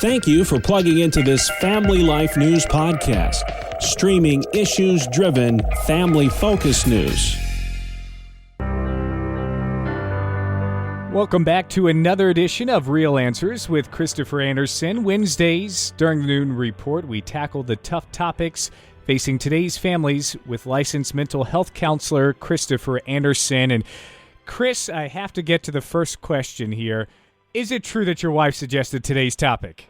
Thank you for plugging into this Family Life News podcast, streaming issues-driven, family-focused news. Welcome back to another edition of Real Answers with Christopher Anderson. Wednesdays, during the Noon Report, we tackle the tough topics facing today's families with licensed mental health counselor Christopher Anderson. And Chris, I have to get to the first question here. Is it true that your wife suggested today's topic?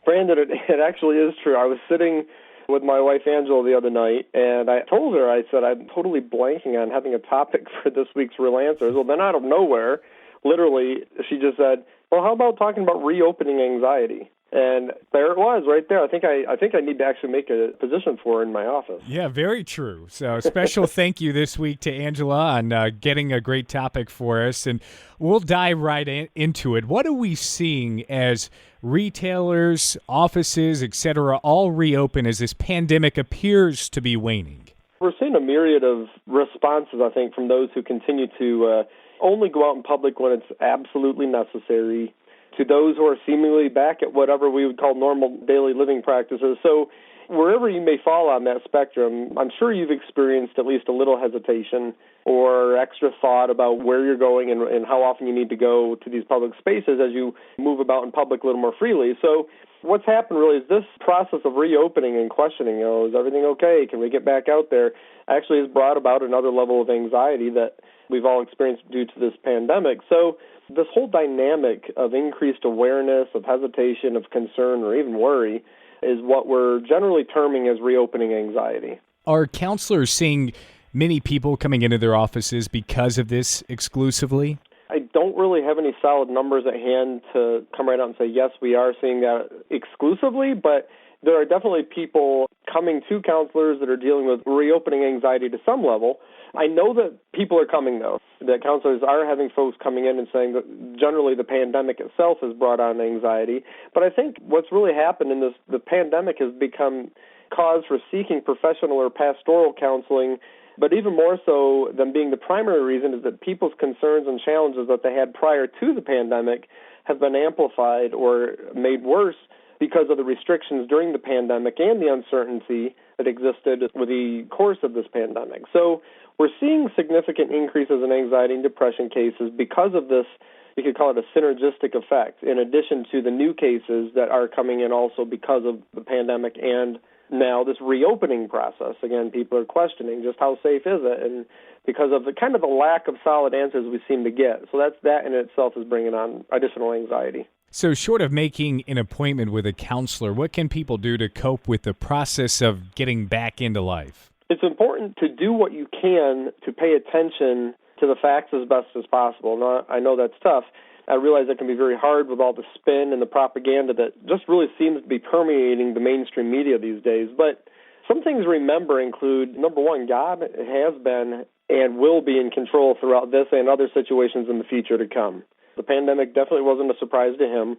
Brandon, it actually is true. I was sitting with my wife Angela the other night, and I told her, I said, I'm totally blanking on having a topic for this week's Real Answers. Well, then out of nowhere, literally, she just said, well, how about talking about reopening anxiety? And there it was right there. I think I need to actually make a position for her in my office. Yeah, very true. So special thank you this week to Angela on getting a great topic for us. And we'll dive right into it. What are we seeing as retailers, offices, et cetera, all reopen as this pandemic appears to be waning? We're seeing a myriad of responses, I think, from those who continue to only go out in public when it's absolutely necessary, to those who are seemingly back at whatever we would call normal daily living practices. So wherever you may fall on that spectrum, I'm sure you've experienced at least a little hesitation or extra thought about where you're going and how often you need to go to these public spaces as you move about in public a little more freely. So what's happened really is this process of reopening and questioning, is everything okay? Can we get back out there? Actually has brought about another level of anxiety that we've all experienced due to this pandemic. So this whole dynamic of increased awareness, of hesitation, of concern, or even worry is what we're generally terming as reopening anxiety. Are counselors seeing many people coming into their offices because of this exclusively? I don't really have any solid numbers at hand to come right out and say, yes, we are seeing that exclusively, but there are definitely people coming to counselors that are dealing with reopening anxiety to some level. I know that people are coming, though, that counselors are having folks coming in and saying that generally the pandemic itself has brought on anxiety. But I think what's really happened in this, the pandemic has become cause for seeking professional or pastoral counseling. But even more so than being the primary reason is that people's concerns and challenges that they had prior to the pandemic have been amplified or made worse because of the restrictions during the pandemic and the uncertainty that existed with the course of this pandemic. So we're seeing significant increases in anxiety and depression cases because of this, you could call it a synergistic effect, in addition to the new cases that are coming in also because of the pandemic and now this reopening process. Again, people are questioning just how safe is it, and because of the kind of the lack of solid answers we seem to get. So that in itself is bringing on additional anxiety. So short of making an appointment with a counselor, what can people do to cope with the process of getting back into life? It's important to do what you can to pay attention to the facts as best as possible. Now, I know that's tough. I realize it can be very hard with all the spin and the propaganda that just really seems to be permeating the mainstream media these days. But some things to remember include, number one, God has been and will be in control throughout this and other situations in the future to come. The pandemic definitely wasn't a surprise to him.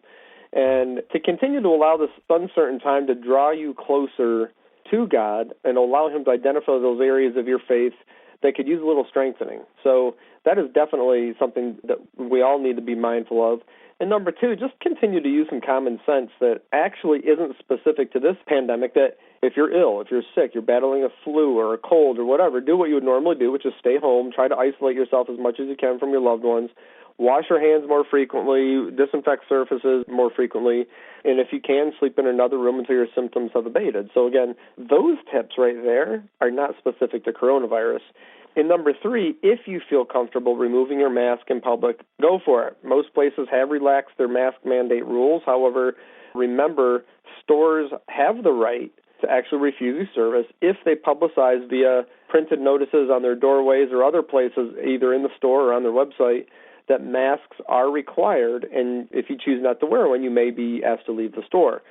And to continue to allow this uncertain time to draw you closer to God and allow him to identify those areas of your faith that could use a little strengthening. So that is definitely something that we all need to be mindful of. And number two, just continue to use some common sense that actually isn't specific to this pandemic, that if you're ill, if you're sick, you're battling a flu or a cold or whatever, do what you would normally do, which is stay home, try to isolate yourself as much as you can from your loved ones, wash your hands more frequently, disinfect surfaces more frequently, and if you can, sleep in another room until your symptoms have abated. So again, those tips right there are not specific to coronavirus. And number three, if you feel comfortable removing your mask in public, go for it. Most places have relaxed their mask mandate rules. However, remember, stores have the right to actually refuse you service if they publicize via printed notices on their doorways or other places, either in the store or on their website, that masks are required, and if you choose not to wear one, you may be asked to leave the store.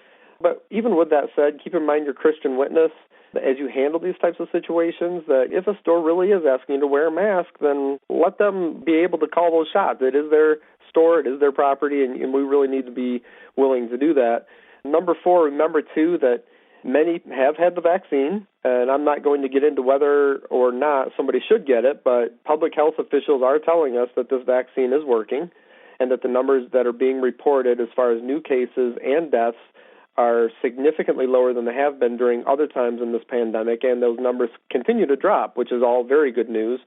But even with that said, keep in mind your Christian witness as you handle these types of situations, that if a store really is asking you to wear a mask, then let them be able to call those shots. It is their store, it is their property, and we really need to be willing to do that. Number four, remember, too, that many have had the vaccine, and I'm not going to get into whether or not somebody should get it, but public health officials are telling us that this vaccine is working, and that the numbers that are being reported as far as new cases and deaths are significantly lower than they have been during other times in this pandemic, and those numbers continue to drop, which is all very good news.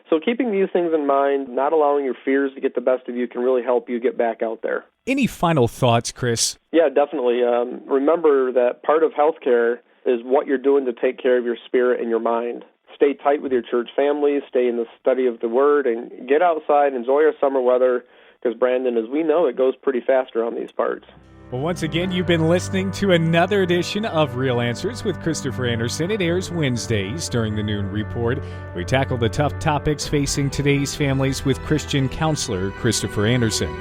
So keeping these things in mind, not allowing your fears to get the best of you, can really help you get back out there. Any final thoughts, Chris? Yeah, definitely. Remember that part of healthcare is what you're doing to take care of your spirit and your mind. Stay tight with your church family, stay in the study of the Word, and get outside, enjoy our summer weather, because, Brandon, as we know, it goes pretty fast around these parts. Well, once again, you've been listening to another edition of Real Answers with Christopher Anderson. It airs Wednesdays during the Noon Report. We tackle the tough topics facing today's families with Christian counselor Christopher Anderson.